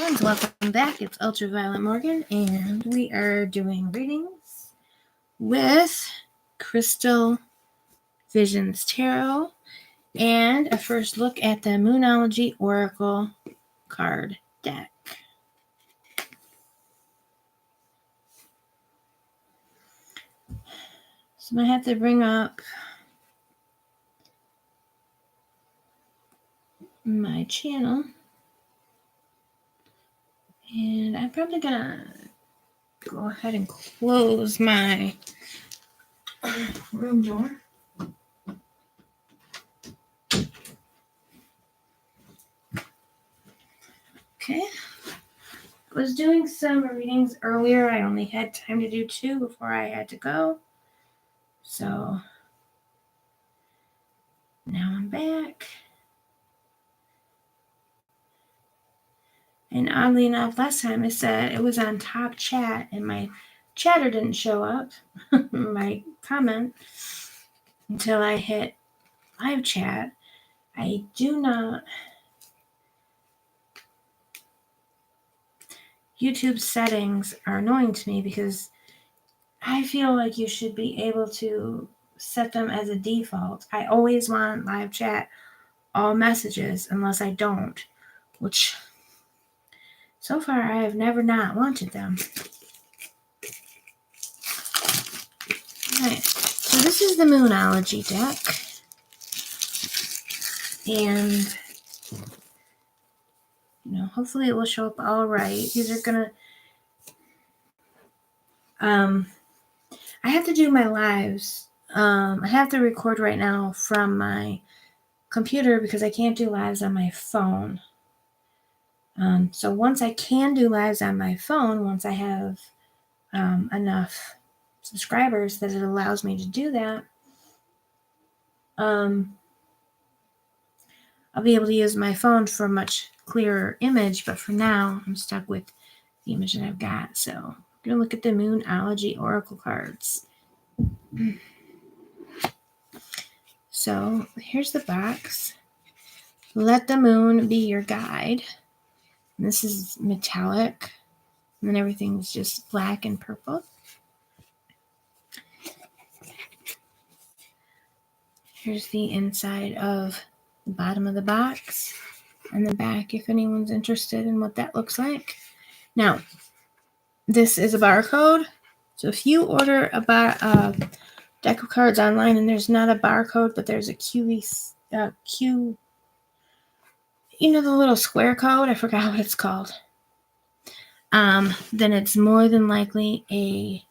friends, welcome back. It's Ultraviolet Morgan, and we are doing readings with Crystal Visions Tarot and a first look at the Moonology Oracle card deck. So I have to bring up my channel, and I'm probably gonna go ahead and close my room door. Okay. I was doing some readings earlier. I only had time to do 2 before I had to go. So now I'm back. And oddly enough, last time I said it was on top chat and my chatter didn't show up, my comment, until I hit live chat. I do not. YouTube settings are annoying to me because I feel like you should be able to set them as a default. I always want live chat, all messages, unless I don't, which so far I have never not wanted them. Alright, so this is the Moonology Deck. And, hopefully it will show up all right. These are gonna, I have to do my lives. I have to record right now from my computer because I can't do lives on my phone. So once I can do lives on my phone, once I have enough subscribers that it allows me to do that, I'll be able to use my phone for a much clearer image, but for now, I'm stuck with the image that I've got. So I'm going to look at the Moonology Oracle cards. So here's the box. Let the moon be your guide. And this is metallic, and then everything's just black and purple. Here's the inside of the bottom of the box and the back if anyone's interested in what that looks like. Now, this is a barcode. So if you order a deck of cards online and there's not a barcode, but there's a Q, the little square code, I forgot what it's called, then it's more than likely a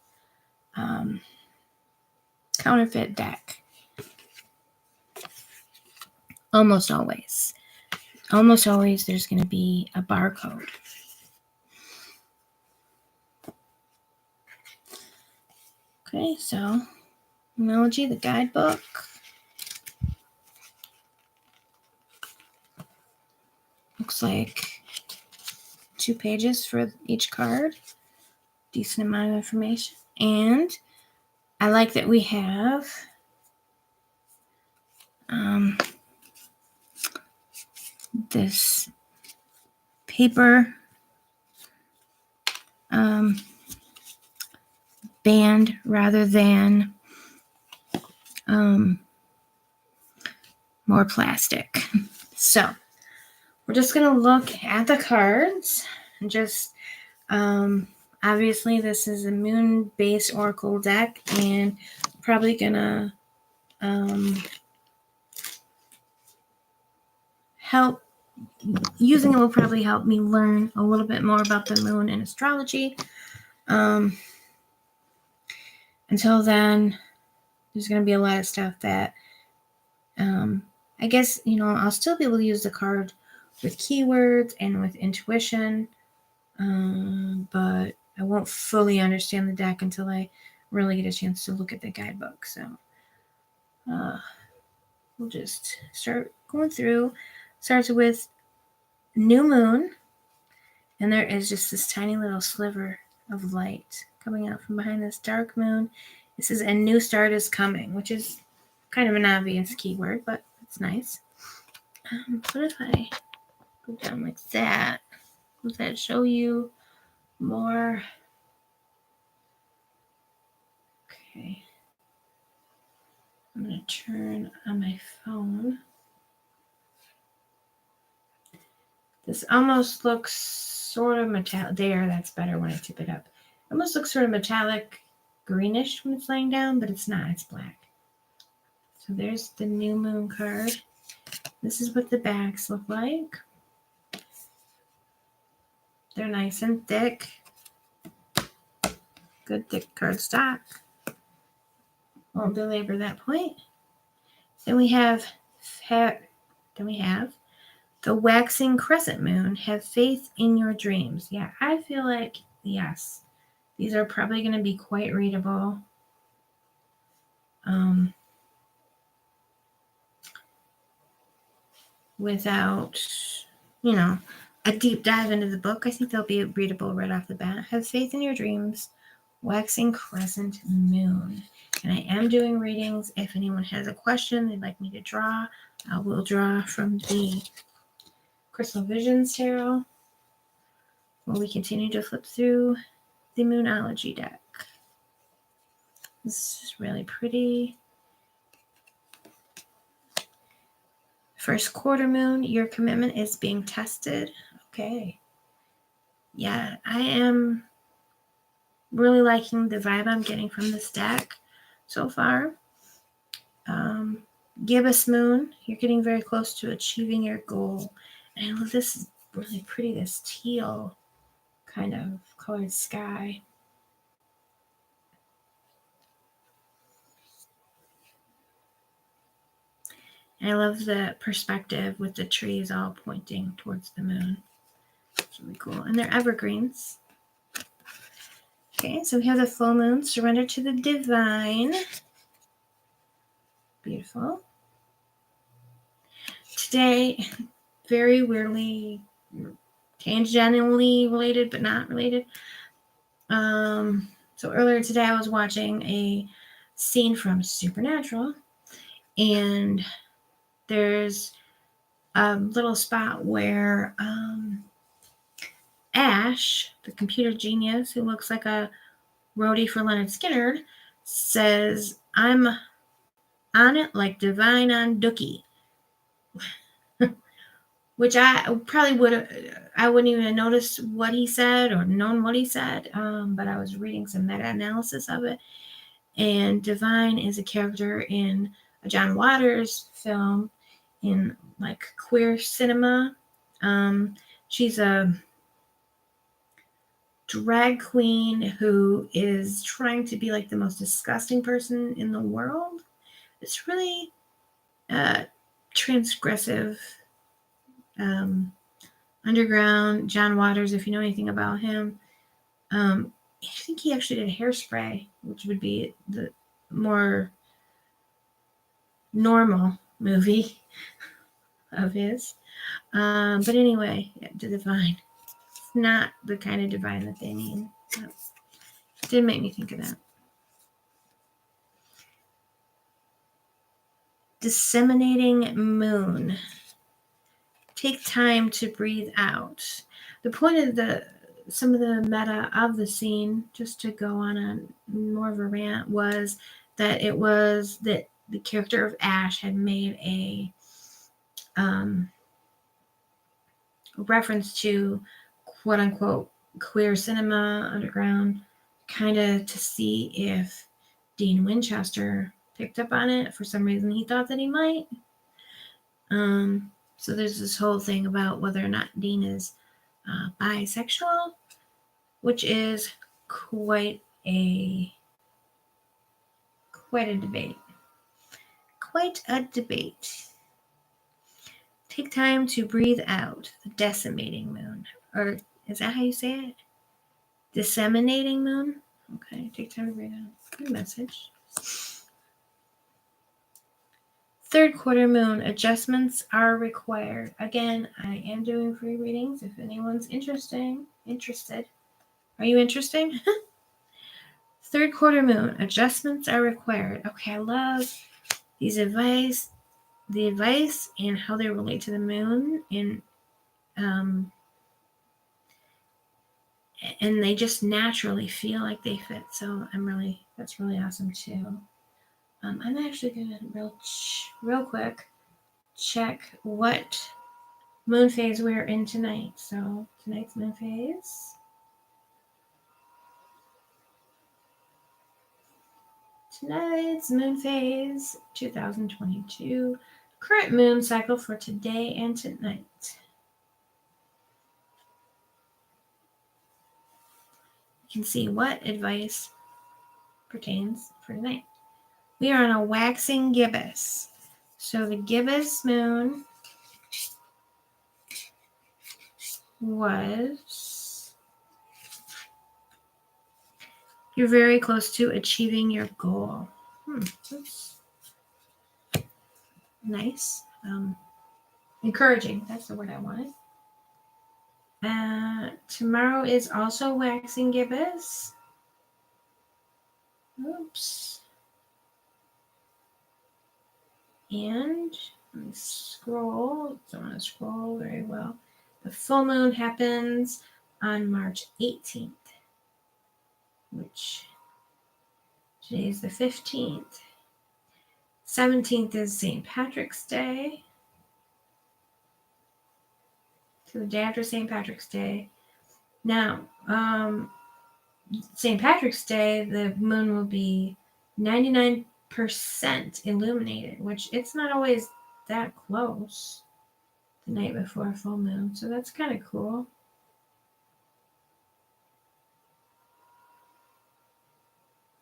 counterfeit deck. Almost always. Almost always there's going to be a barcode. Okay, so Moonology, the guidebook. Looks like 2 pages for each card. Decent amount of information. And I like that we have this paper band rather than more plastic. So we're just going to look at the cards and just obviously this is a moon-based oracle deck, and I'm probably going to using it will probably help me learn a little bit more about the moon and astrology. Until then, there's going to be a lot of stuff that I guess, I'll still be able to use the card with keywords and with intuition, but I won't fully understand the deck until I really get a chance to look at the guidebook. So we'll just start going through. Starts with new moon, and there is just this tiny little sliver of light coming out from behind this dark moon. It says, a new start is coming, which is kind of an obvious keyword, but it's nice. What if I go down like that? Does that show you more? Okay. I'm going to turn on my phone. This almost looks sort of metallic. There, that's better when I tip it up. It almost looks sort of metallic greenish when it's laying down, but it's not. It's black. So there's the new moon card. This is what the backs look like. They're nice and thick. Good thick cardstock. Won't belabor that point. Then we have the waxing crescent moon. Have faith in your dreams. Yeah, I feel like, yes, these are probably going to be quite readable. Without, a deep dive into the book. I think they'll be readable right off the bat. Have faith in your dreams. Waxing crescent moon. And I am doing readings. If anyone has a question they'd like me to draw, I will draw from the Crystal Visions Tarot while we continue to flip through the Moonology deck. This is really pretty. First quarter moon, your commitment is being tested. Okay. Yeah, I am really liking the vibe I'm getting from this deck so far. Gibbous moon, you're getting very close to achieving your goal. And I love this is really pretty, this teal kind of colored sky. And I love the perspective with the trees all pointing towards the moon. It's really cool. And they're evergreens. Okay, so we have the full moon, surrender to the divine. Beautiful. Today, very weirdly, tangentially related, but not related. So earlier today I was watching a scene from Supernatural, and there's a little spot where Ash, the computer genius who looks like a roadie for Leonard Skinner, says, "I'm on it like divine on Dookie." Which I probably I wouldn't even have noticed what he said or known what he said, but I was reading some meta-analysis of it. And Divine is a character in a John Waters film in like queer cinema. She's a drag queen who is trying to be like the most disgusting person in the world. It's really transgressive. Underground, John Waters, if you know anything about him. I think he actually did Hairspray, which would be the more normal movie of his. But anyway, yeah, the divine. It's not the kind of divine that they mean. It did make me think of that. Disseminating moon. Take time to breathe out. The point of some of the meta of the scene, just to go on a more of a rant, was that it was that the character of Ash had made a reference to quote unquote queer cinema underground, kind of to see if Dean Winchester picked up on it. For some reason he thought that he might. So there's this whole thing about whether or not Dean is bisexual, which is quite a debate. Quite a debate. Take time to breathe out. The decimating moon. Or is that how you say it? Disseminating moon? Okay, take time to breathe out. Good message. Third quarter moon. Adjustments are required. Again, I am doing free readings if anyone's interested. Are you interested? Third quarter moon. Adjustments are required. Okay, I love these advice, the advice and how they relate to the moon. And and they just naturally feel like they fit. So that's really awesome too. I'm actually gonna real quick check what moon phase we're in tonight. So tonight's moon phase. Tonight's moon phase 2022. Current moon cycle for today and tonight. You can see what advice pertains for tonight. We are on a waxing gibbous. So the gibbous moon was, you're very close to achieving your goal. That's nice. Encouraging, that's the word I wanted. Tomorrow is also waxing gibbous. Oops. And let me scroll. Don't want to scroll very well. The full moon happens on March 18th, which today is the 15th. 17th is St. Patrick's Day. So the day after St. Patrick's Day. Now, St. Patrick's Day, the moon will be 99% illuminated, which it's not always that close the night before a full moon. So that's kind of cool.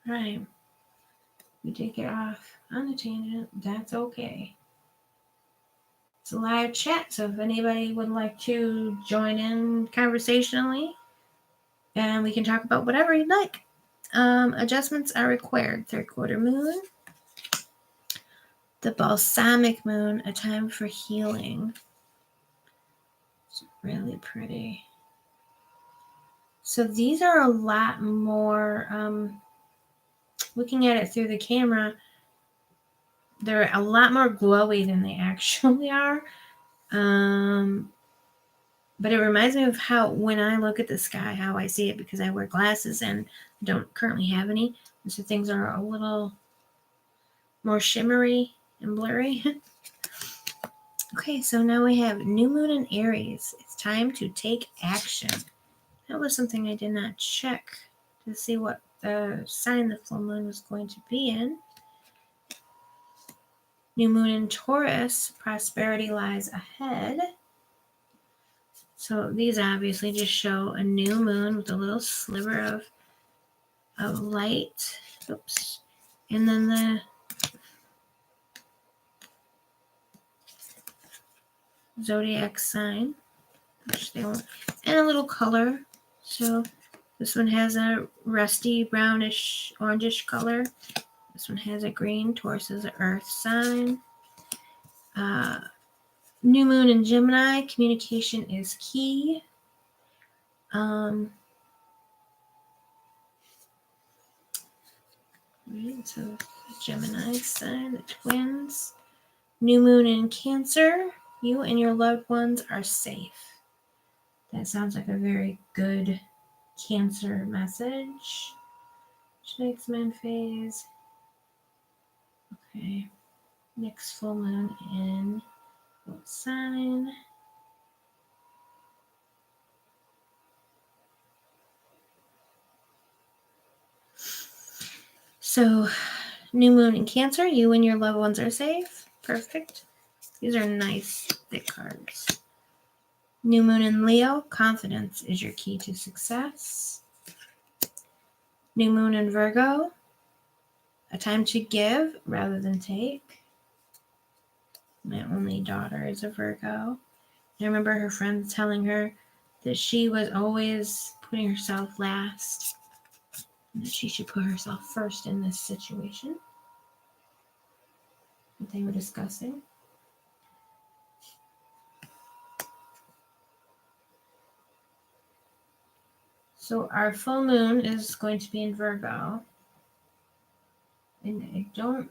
All right. We did get off on a tangent. That's okay. It's a live chat, so if anybody would like to join in conversationally, and we can talk about whatever you'd like. Adjustments are required. Third quarter moon. The balsamic moon, a time for healing. It's really pretty. So these are a lot more, looking at it through the camera, they're a lot more glowy than they actually are. But it reminds me of how, when I look at the sky, how I see it, because I wear glasses and don't currently have any. And so things are a little more shimmery and blurry. Okay, so now we have new moon in Aries. It's time to take action. That was something I did not check to see what the sign the full moon was going to be in. New moon in Taurus, prosperity lies ahead. So these obviously just show a new moon with a little sliver of light. Oops. And then the zodiac sign, which they won't, and a little color. So this one has a rusty brownish orangish color. This one has a green. Taurus is an earth sign. New moon in Gemini, communication is key. Right, so the Gemini sign, the twins. New moon in Cancer, you and your loved ones are safe. That sounds like a very good Cancer message. Tonight's moon phase. Okay. Next full moon in what sign? So, new moon in Cancer, you and your loved ones are safe. Perfect. These are nice, thick cards. New moon in Leo, confidence is your key to success. New moon in Virgo, a time to give rather than take. My only daughter is a Virgo. I remember her friends telling her that she was always putting herself last, and that she should put herself first in this situation that they were discussing. So our full moon is going to be in Virgo. And I don't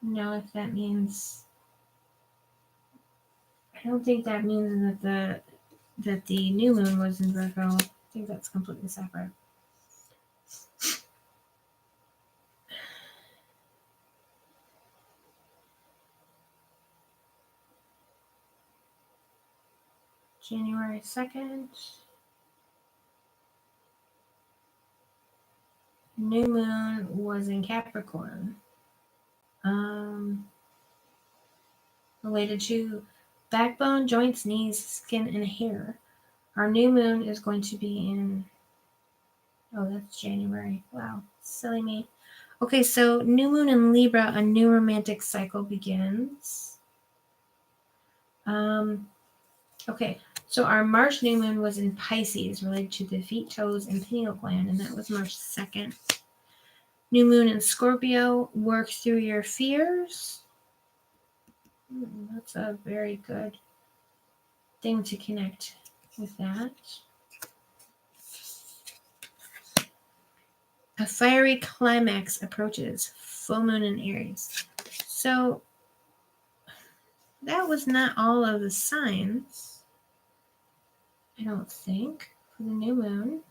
know if that means, I don't think that means that the new moon was in Virgo. think that's completely separate. January 2nd. New moon was in Capricorn. Related to backbone, joints, knees, skin, and hair. Our new moon is going to be in, oh, that's January. Wow, silly me. Okay, so new moon in Libra, a new romantic cycle begins. Okay, so our March new moon was in Pisces, related to the feet, toes, and pineal gland, and that was March 2nd. New moon in Scorpio, work through your fears. That's a very good thing to connect with that. A fiery climax approaches, full moon in Aries. So that was not all of the signs, I don't think, for the new moon.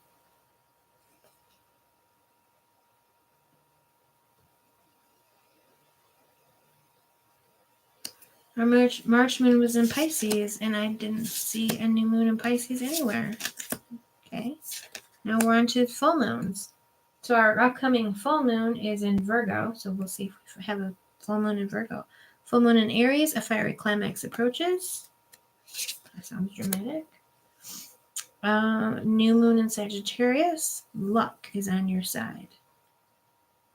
Our March moon was in Pisces, and I didn't see a new moon in Pisces anywhere. Okay, now we're on to full moons. So our upcoming full moon is in Virgo, so we'll see if we have a full moon in Virgo. Full moon in Aries, a fiery climax approaches. That sounds dramatic. New moon in Sagittarius, luck is on your side.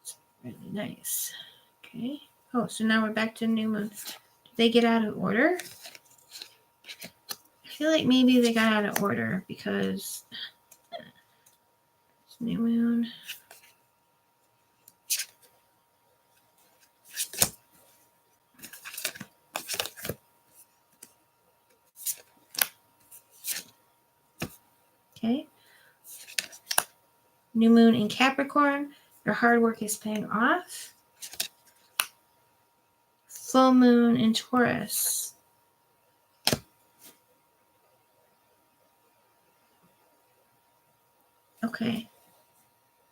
It's really nice. Okay. Oh, so now we're back to new moon. Did they get out of order? I feel like maybe they got out of order because it's new moon. Okay. New moon in Capricorn, your hard work is paying off. Full moon in Taurus. Okay.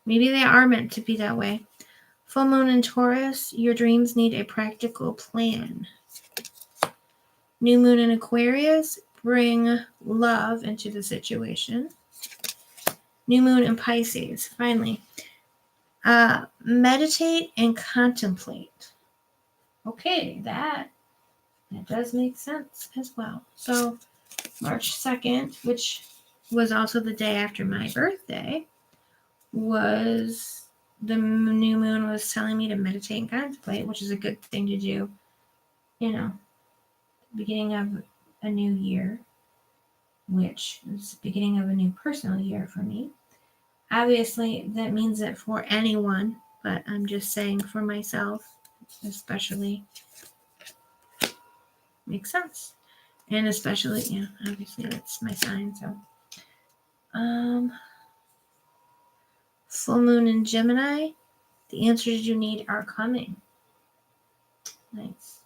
Maybe they are meant to be that way. Full moon in Taurus, your dreams need a practical plan. New moon in Aquarius, bring love into the situation. New moon in Pisces, finally. Meditate and contemplate. Okay, that does make sense as well. So March 2nd, which was also the day after my birthday, was the new moon was telling me to meditate and contemplate, which is a good thing to do, beginning of a new year, which is the beginning of a new personal year for me. Obviously, that means it for anyone, but I'm just saying for myself, especially, makes sense. And especially, obviously that's my sign, so. Full moon in Gemini, the answers you need are coming. Nice.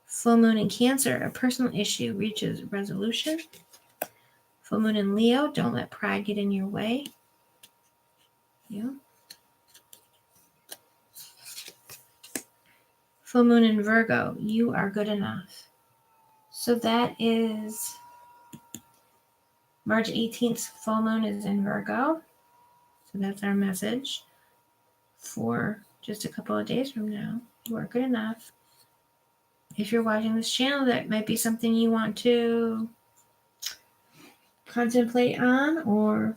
Full moon in Cancer, a personal issue reaches resolution. Full moon in Leo, don't let pride get in your way. Yeah. Full moon in Virgo, you are good enough. So that is March 18th, full moon is in Virgo. So that's our message for just a couple of days from now. You are good enough. If you're watching this channel, that might be something you want to contemplate on, or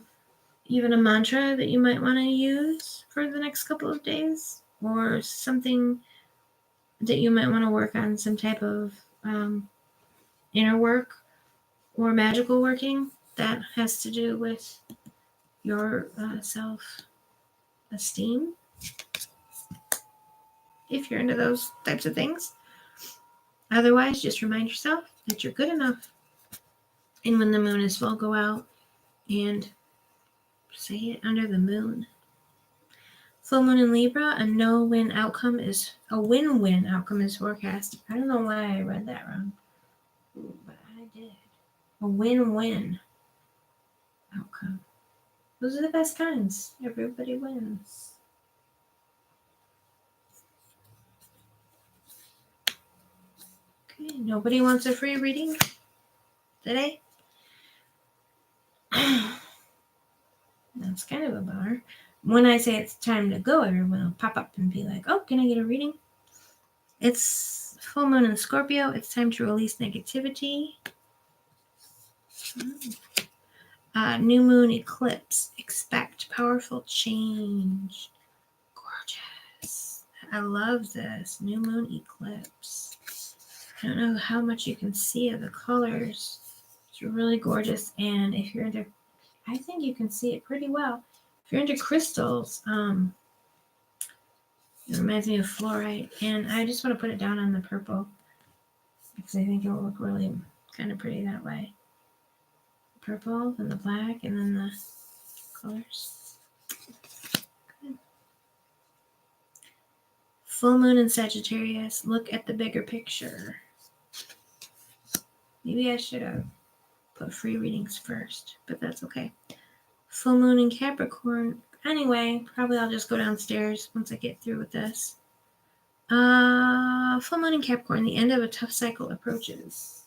even a mantra that you might want to use for the next couple of days, or something that you might want to work on, some type of inner work or magical working that has to do with your self-esteem. If you're into those types of things. Otherwise, just remind yourself that you're good enough. And when the moon is full, go out and say it under the moon. Full moon in Libra, a win-win outcome is forecast. I don't know why I read that wrong, but I did. A win-win. outcome. Those are the best kinds. Everybody wins. Okay, nobody wants a free reading today? That's kind of a bummer. When I say it's time to go, everyone will pop up and be like, oh, can I get a reading? It's full moon in Scorpio. It's time to release negativity. New moon eclipse. Expect powerful change. Gorgeous. I love this. New moon eclipse. I don't know how much you can see of the colors. It's really gorgeous. And if you're into, I think you can see it pretty well. If you're into crystals, it reminds me of fluorite. And I just want to put it down on the purple because I think it will look really kind of pretty that way. Purple, then the black, and then the colors. Good. Full moon in Sagittarius. Look at the bigger picture. Maybe I should have put free readings first, but that's okay. Full moon in Capricorn. Anyway, probably I'll just go downstairs once I get through with this. Full moon in Capricorn. The end of a tough cycle approaches.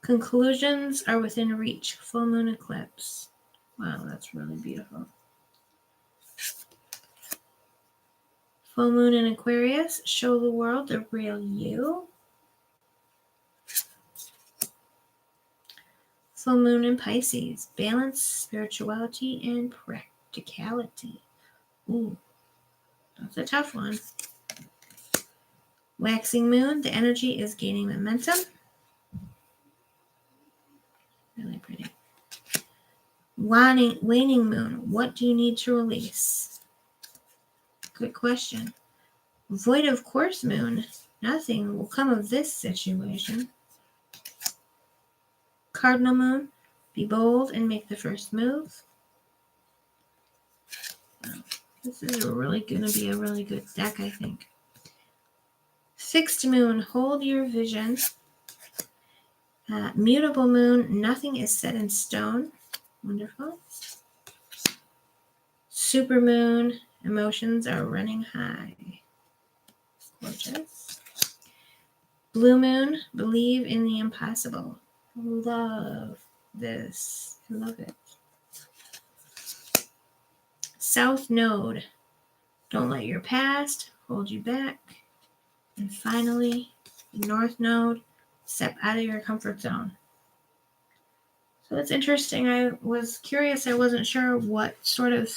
Conclusions are within reach. Full moon eclipse. Wow, that's really beautiful. Full moon in Aquarius. Show the world the real you. Full moon in Pisces. Balance, spirituality, and practicality. Ooh, that's a tough one. Waxing moon. The energy is gaining momentum. Really pretty. Waning moon. What do you need to release? Good question. Void of course moon. Nothing will come of this situation. Cardinal moon. Be bold and make the first move. This is really going to be a really good deck, I think. Fixed moon. Hold your vision. Mutable moon. Nothing is set in stone. Wonderful. Super moon. Emotions are running high. Gorgeous. Blue moon. Believe in the impossible. Love this. I love it. South node. Don't let your past hold you back. And finally, the north node. Step out of your comfort zone. So it's interesting. I was curious. I wasn't sure what sort of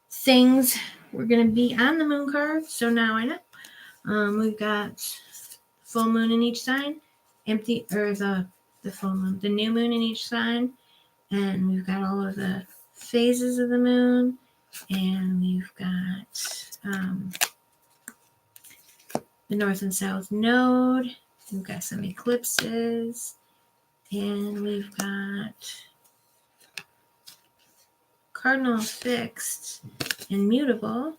things were going to be on the moon card. So now I know. We've got full moon in each sign. Empty, or the full moon. The new moon in each sign. And we've got all of the phases of the moon. And we've got the north and south node. We've got some eclipses. And we've got cardinal fixed and mutable.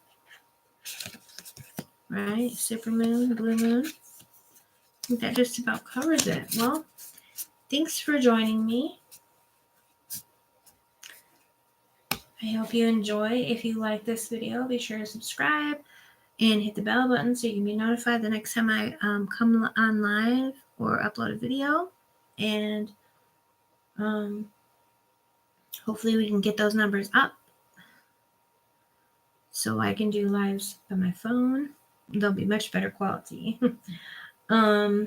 Right? Supermoon, blue moon. I think that just about covers it. Well, thanks for joining me. I hope you enjoy. If you like this video, be sure to subscribe and hit the bell button so you can be notified the next time I come on live or upload a video. And hopefully we can get those numbers up so I can do lives on my phone. They'll be much better quality. I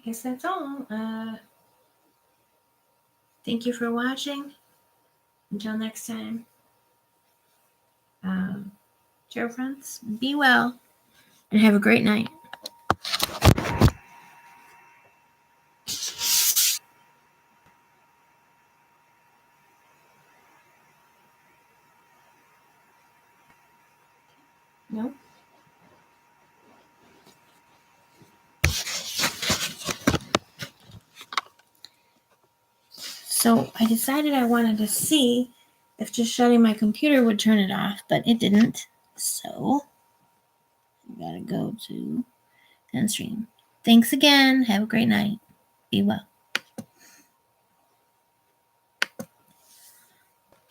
guess that's all. Thank you for watching. Until next time. Dear friends, be well and have a great night. No? So I decided I wanted to see if just shutting my computer would turn it off, but it didn't. So go to end stream. Thanks again. Have a great night. Be well.